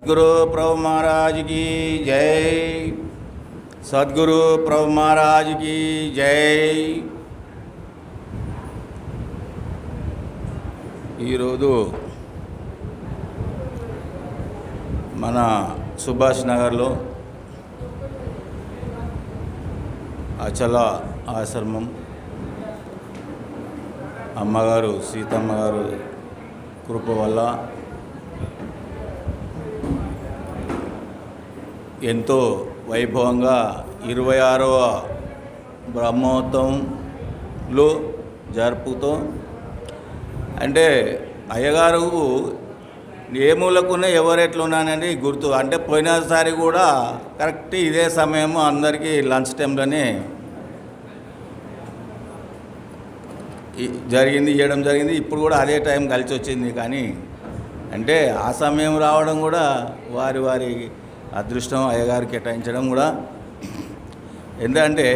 गुरु प्रभु महाराज की जय। सद्गुरु प्रभु महाराज की जय। ఈరోజు మన సుభాష్ నగర్లో అచల ఆశ్రమం అమ్మగారు సీతమ్మ గారు కృప వల్ల ఎంతో వైభవంగా 26వ బ్రహ్మోత్సవంలో జరుపుతూ, అంటే అయ్యగారు ఏ మూలకున్న ఎవరెట్లున్నానని గుర్తు. అంటే పోయినసారి కూడా కరెక్ట్ ఇదే సమయము అందరికీ లంచ్ టైంలోనే ఇవ్వడం జరిగింది. ఇప్పుడు కూడా అదే టైం కలిసి వచ్చింది. కానీ అంటే ఆ సమయం రావడం కూడా వారి అదృష్టం, అయ్యగారు కేటాయించడం కూడా. ఎందుకంటే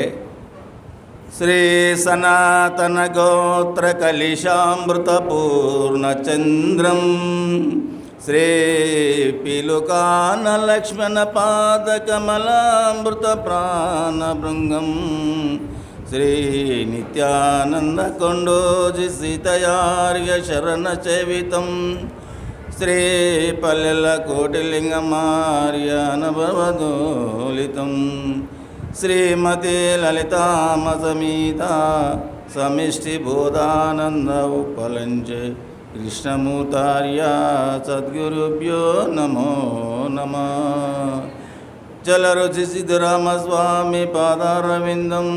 శ్రీ సనాతన గోత్ర కలిశామృత పూర్ణచంద్రం శ్రీ పిలుకాన లక్ష్మణ పాద కమలామృత ప్రాణభృంగం శ్రీ నిత్యానంద కొండోజి సీతయార్య శరణ సేవితం శ్రీ పల్లెల కోటిలింగమార్యానభవదోలితం శ్రీమతి లలితామసమీత సమిష్టి బోధానంద ఉపలంచే కృష్ణమూర్తార్య సద్గురుభ్యో నమో నమః. చలరుచి సిద్ధరామస్వామి పాదారవిందం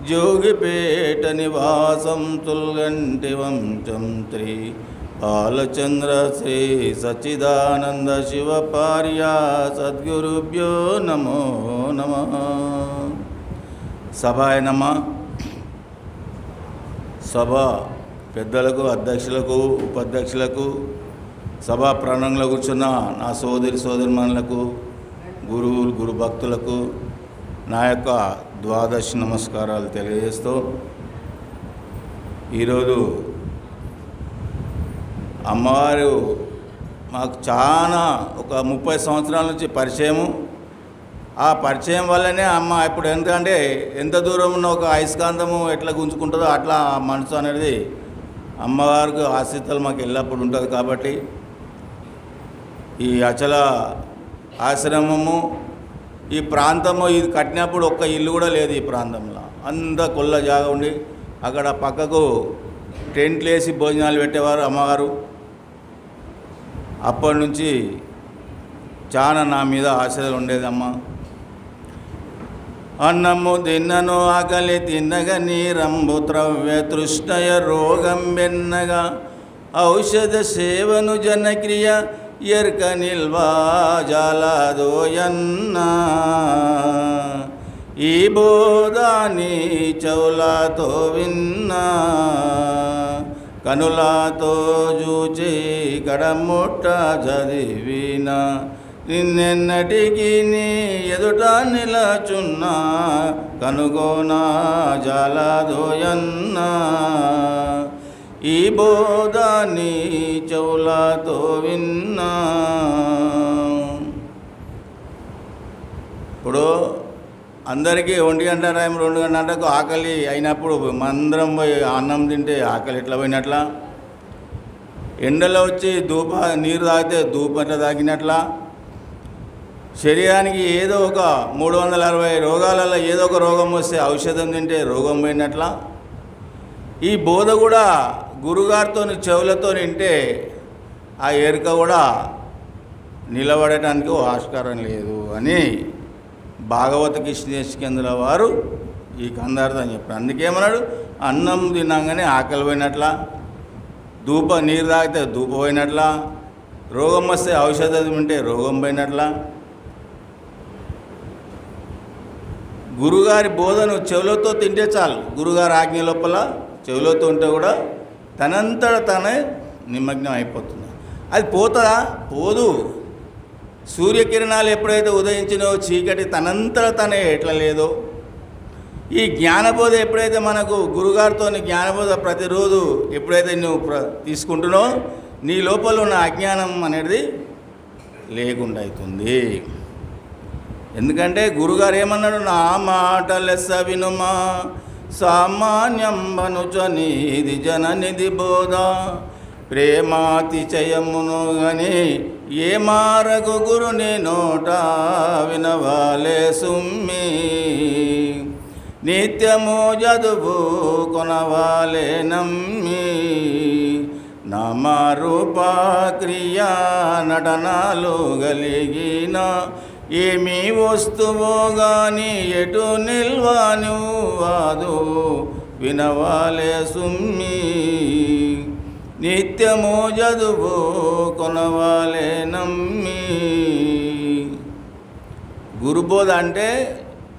జోగిపేట నివాసం తుల్గంటి వంశం శ్రీ బాలచంద్ర శ్రీ సచ్చిదానంద శివపార్య సద్గురుభ్యో నమో నమః. సభాయ నమః. సభ పెద్దలకు, అధ్యక్షులకు, ఉపాధ్యక్షులకు, సభా ప్రాంగణంలో కూర్చున్న నా సోదరిమణులకు, గురువులు, గురు భక్తులకు నా యొక్క ద్వాదశి నమస్కారాలు తెలియజేస్తూ, ఈరోజు అమ్మవారు మాకు చాలా ఒక 30 సంవత్సరాల నుంచి పరిచయము. ఆ పరిచయం వల్లనే అమ్మ ఇప్పుడు ఎందుకంటే ఎంత దూరం ఉన్న ఒక అయస్కాంతము ఎట్లా గుంజుకుంటుందో అట్లా మనసు అనేది అమ్మవారికి ఆశీస్సులు మాకు ఎల్లప్పుడు ఉంటుంది. కాబట్టి ఈ అచల ఆశ్రమము, ఈ ప్రాంతము ఇది కట్టినప్పుడు ఒక్క ఇల్లు కూడా లేదు ఈ ప్రాంతంలో. అంత కొల్ల జాగా ఉండి అక్కడ పక్కకు టెంట్లు వేసి భోజనాలు పెట్టేవారు అమ్మగారు. అప్పటి నుంచి చాలా నా మీద ఆశలు ఉండేదమ్మా. అన్నము తిన్నను ఆకలి తిన్నగా నీరంబు త్రవ్య తృష్ణయ రోగం వెన్నగా ఔషధ సేవను జనక్రియ ఎర్క నిల్వా జాలదోయన్నా ఈ బోధాని చౌలాతో విన్నా కనులాతో చూచి కడముట్ట చదివిన నిన్నెన్నటికి నీ ఎదుట నిలచున్నా కనుగోనా జాలదోయన్నా ఈ బోధాన్ని చౌలాతో విన్నా. ఇప్పుడు అందరికీ 1 గంట టైం 2 గంటలకు ఆకలి అయినప్పుడు మందరం పోయి అన్నం తింటే ఆకలి ఎట్లా పోయినట్లా, ఎండలో వచ్చి నీరు తాగితే ధూపట్ల తాగినట్లా, శరీరానికి ఏదో ఒక 360 రోగాలలో ఏదో ఒక రోగం వస్తే ఔషధం తింటే రోగం పోయినట్లా, ఈ బోధ కూడా గురుగారితో చెవులతో వింటే ఆ ఎరుక కూడా నిలబడటానికి ఆస్కారం లేదు అని భాగవత కృష్ణేశ్కేంద్రుల వారు ఈ కందార్థం చెప్పారు. అందుకేమన్నాడు, అన్నం తిన్నాగానే ఆకలి పోయినట్లా, నీరు తాగితే ధూప పోయినట్లా, రోగం వస్తే ఔషధం తింటే రోగం పోయినట్లా. గురుగారి బోధను చెవులతో తింటే చాలు. గురుగారి ఆజ్ఞ లోపల చెవులతో ఉంటే కూడా తనంతట తనే నిమగ్నం అయిపోతుంది. అది పోతుందా? పోదు. సూర్యకిరణాలు ఎప్పుడైతే ఉదయించినో చీకటి తనంతట తనే ఎట్లా లేదో, ఈ జ్ఞానబోధ ఎప్పుడైతే మనకు గురుగారితో జ్ఞానబోధ ప్రతిరోజు ఎప్పుడైతే నువ్వు తీసుకుంటున్నావో నీ లోపల ఉన్న అజ్ఞానం అనేది లేకుండా అవుతుంది. ఎందుకంటే గురుగారు ఏమన్నాడు, నా మాట లెస్స వినుమా సామాన్యం మనుజనీది జననిధి బోధ ప్రేమాతిశయమును గని ఏ మారకు గురుని నోట వినవాలే సుమ్మి నిత్యము చదువు కొనవాలే నమ్మి నామరూప క్రియా నటనలు గలిగిన ఏమీ వస్తువో గాని ఎటు నిల్వనువాదు వినవాలే సుమ్మి నిత్యము చదువు కొనవాలే నమ్మి. గురుబోధ అంటే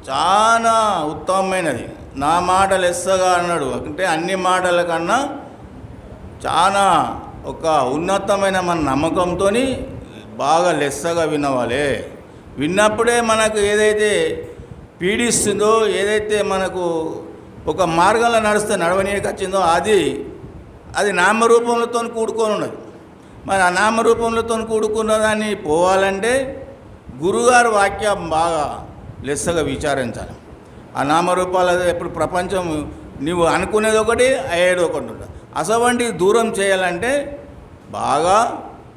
చాలా ఉత్తమమైనది. నా మాట లెస్సగా అన్నాడు అంటే అన్ని మాటల కన్నా చాలా ఒక ఉన్నతమైన మన నమ్మకంతో బాగా లెస్సగా వినవాలి. విన్నప్పుడే మనకు ఏదైతే పీడిస్తుందో, ఏదైతే మనకు ఒక మార్గంలో నడిస్తే నడవనీయకి వచ్చిందో అది నామరూపములతో కూడుకొని ఉన్నది. మరి ఆ నామరూపములతో కూడుకున్న దాన్ని పోవాలంటే గురుగారు వాక్యం బాగా లెస్సగా విచారించాలి. ఆ నామరూపాలు ఎప్పుడు ప్రపంచం నువ్వు అనుకునేది ఒకటి అయ్యేది ఒకటి ఉంటుంది. అసవంటి దూరం చేయాలంటే బాగా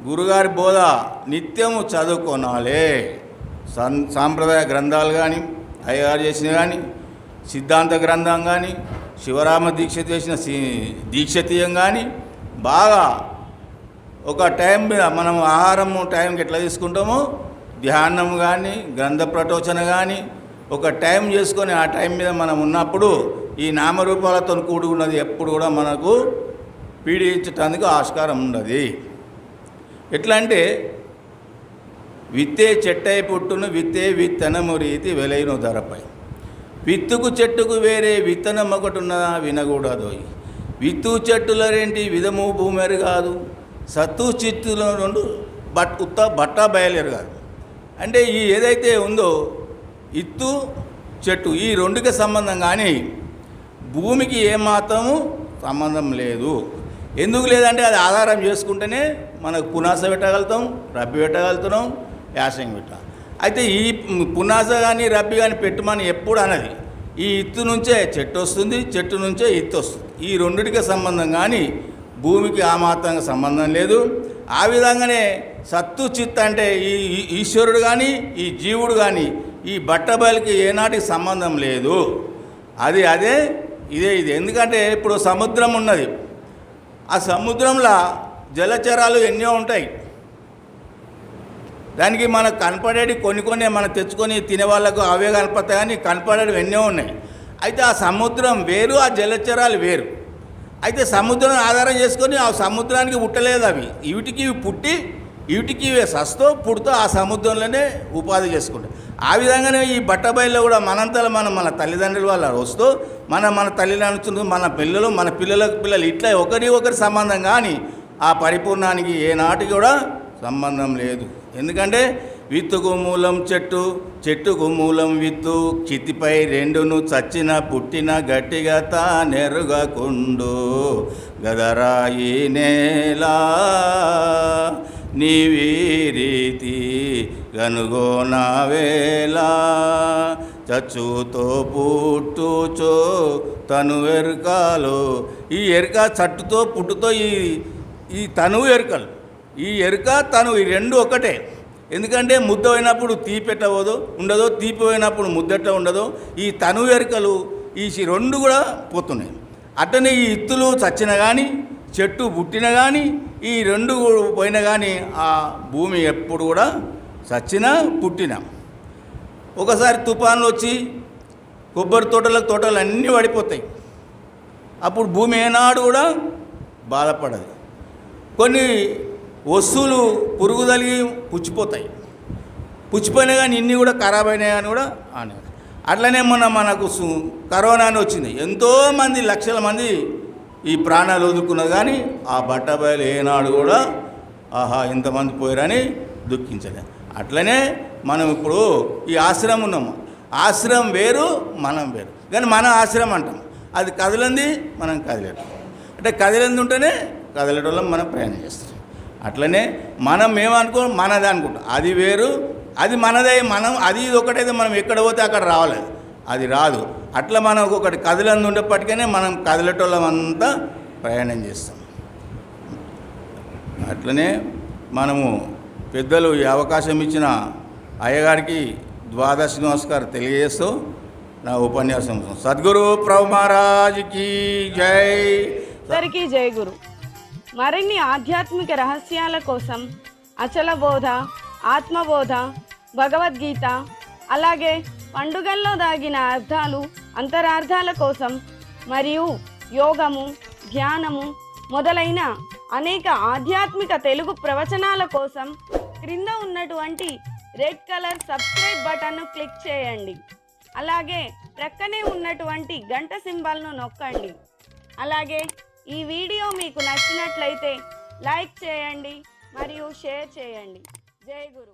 గురుగారి బోధ నిత్యము చదువుకోనాలి. సాంప్రదాయ గ్రంథాలు కానీ, అయ్యగారు చేసిన కానీ, సిద్ధాంత గ్రంథం కానీ, శివరామ దీక్ష చేసిన దీక్షతీయం కానీ బాగా ఒక టైం మీద మనం ఆహారము టైంకి ఎట్లా తీసుకుంటామో ధ్యానం కానీ, గ్రంథ ప్రటోచన కానీ ఒక టైం చేసుకొని ఆ టైం మీద మనం ఉన్నప్పుడు ఈ నామరూపాలతో కూడుకున్నది ఎప్పుడు కూడా మనకు పీడించటానికి ఆస్కారం ఉండదు. ఎట్లా అంటే విత్తే చెట్టై పుట్టును విత్తే విత్తనము రీతి వెలైన ధరపై విత్తుకు చెట్టుకు వేరే విత్తనం ఒకటి ఉన్నదా వినకూడదు. విత్తు చెట్టులరేంటి విధము భూమెరు కాదు, సత్తు చిత్తుల రెండు బట్ట బయలేరు కాదు. అంటే ఈ ఏదైతే ఉందో ఇత్తు చెట్టు ఈ రెండుకి సంబంధం కానీ భూమికి ఏమాత్రము సంబంధం లేదు. ఎందుకు లేదంటే అది ఆధారం చేసుకుంటేనే మనకు పునాస పెట్టగలుగుతాం, రబ్బి పెట్టగలుగుతున్నాం, యాసంగి పెట్ట. అయితే ఈ పునాస కానీ రబ్బి కానీ పెట్టమని ఎప్పుడు అన్నది ఈ ఇత్తు నుంచే చెట్టు వస్తుంది, చెట్టు నుంచే ఇత్తు వస్తుంది. ఈ రెండిటికి సంబంధం కానీ భూమికి ఆ మాత్రంగా సంబంధం లేదు. ఆ విధంగానే సత్తు చిత్ అంటే ఈ ఈశ్వరుడు కానీ ఈ జీవుడు కానీ ఈ బట్టబయలుకి ఏనాటికి సంబంధం లేదు. అదే ఇదే. ఎందుకంటే ఇప్పుడు సముద్రం ఉన్నది, ఆ సముద్రంలో జలచరాలు ఎన్నో ఉంటాయి. దానికి మనకు కనపడేవి కొన్ని మనం తెచ్చుకొని తినే వాళ్ళకు అవే కనపడతాయి, కానీ కనపడేవి ఎన్నో ఉన్నాయి. అయితే ఆ సముద్రం వేరు, ఆ జలచరాలు వేరు. అయితే సముద్రం ఆధారం చేసుకొని ఆ సముద్రానికి పుట్టలేదు అవి, వీటికి పుట్టి వీటికి సస్తో పుడుతూ ఆ సముద్రంలోనే ఉపాధి చేసుకుంటాయి. ఆ విధంగానే ఈ బట్టబయల్లో కూడా మనంతలో మన తల్లిదండ్రుల వల్ల వస్తూ మన తల్లిదండ్రులు మన పిల్లలు ఇట్లా ఒకరి సంబంధం కానీ ఆ పరిపూర్ణానికి ఏనాటికి కూడా సంబంధం లేదు. ఎందుకంటే విత్తుకు మూలం చెట్టు, చెట్టుకు మూలం విత్తు, చితిపై రెండును చచ్చిన పుట్టిన గట్టిగా తానెరుగకుండు గదరాయి నేలా నీవీ రీతి గనుగోనావేలా చచ్చుతో పుట్టుచో తను ఎరుకాలు. ఈ ఎరుక చట్టుతో పుట్టుతో ఈ తనువు ఎరుకలు, ఈ ఎరుక తను ఈ రెండు ఒకటే. ఎందుకంటే ముద్ద అయినప్పుడు తీపెట్ట ఉండదో, తీపి అయినప్పుడు ముద్దెట్ట ఉండదో. ఈ తనువు ఎరుకలు ఈ రెండు కూడా పోతున్నాయి. అట్టనే ఈ ఇత్తులు చచ్చిన కానీ చెట్టు పుట్టిన కానీ ఈ రెండు పోయినా కానీ ఆ భూమి ఎప్పుడు కూడా చచ్చినా పుట్టినా. ఒకసారి తుఫాన్లు వచ్చి కొబ్బరి తోటలు అన్నీ పడిపోతాయి. అప్పుడు భూమి ఏనాడు కూడా బాధపడదు. కొన్ని వస్తువులు పురుగు తగిలి పుచ్చిపోతాయి, పుచ్చిపోయినా కానీ ఇన్ని కూడా ఖరాబ్ అయినాయి కానీ కూడా అని. అట్లనే మనకు కరోనా అని వచ్చింది, ఎంతోమంది లక్షల మంది ఈ ప్రాణాలు వదులుకున్నది. కానీ ఆ బట్టబయలు ఏనాడు కూడా ఆహా ఇంతమంది పోయారని దుఃఖించలేదు. అట్లనే మనం ఇప్పుడు ఈ ఆశ్రమం ఉన్నాము, ఆశ్రమం వేరు మనం వేరు. కానీ మన ఆశ్రమం అంటాం, అది కదిలింది మనం కదిలేటం. అంటే కదిలింది ఉంటేనే కదిలేటోళ్ళం మనం ప్రయాణం చేస్తాం. అట్లనే మనం ఏమనుకో మనది అనుకుంటాం, అది వేరు, అది మనదే, మనం అది ఇది ఒకటైతే మనం ఎక్కడ పోతే అక్కడ రావాలి, అది రాదు. అట్లా మనకు ఒకటి కదలంది ఉండేప్పటికనే మనం కదలటోళ్ళమంతా ప్రయాణం చేస్తాం. అట్లనే మనము పెద్దలు ఈ అవకాశం ఇచ్చిన అయ్యగారికి ద్వాదశి నమస్కారం తెలియజేస్తూ నా ఉపన్యాసం సద్గురు ప్రభు మహారాజ్కి జై. అందరికీ జై గురు. మరిన్ని ఆధ్యాత్మిక రహస్యాల కోసం అచల బోధ, ఆత్మబోధ, భగవద్గీత, అలాగే పండుగల్లో దాగిన అర్థాలు, అంతరార్థాల కోసం మరియు యోగము, ధ్యానము మొదలైన అనేక ఆధ్యాత్మిక తెలుగు ప్రవచనాల కోసం క్రింద ఉన్నటువంటి రెడ్ కలర్ సబ్స్క్రైబ్ బటన్ను క్లిక్ చేయండి. అలాగే ప్రక్కనే ఉన్నటువంటి గంట సింబల్ను నొక్కండి. అలాగే ఈ వీడియో మీకు నచ్చినట్లయితే లైక్ చేయండి మరియు షేర్ చేయండి. జై గురు.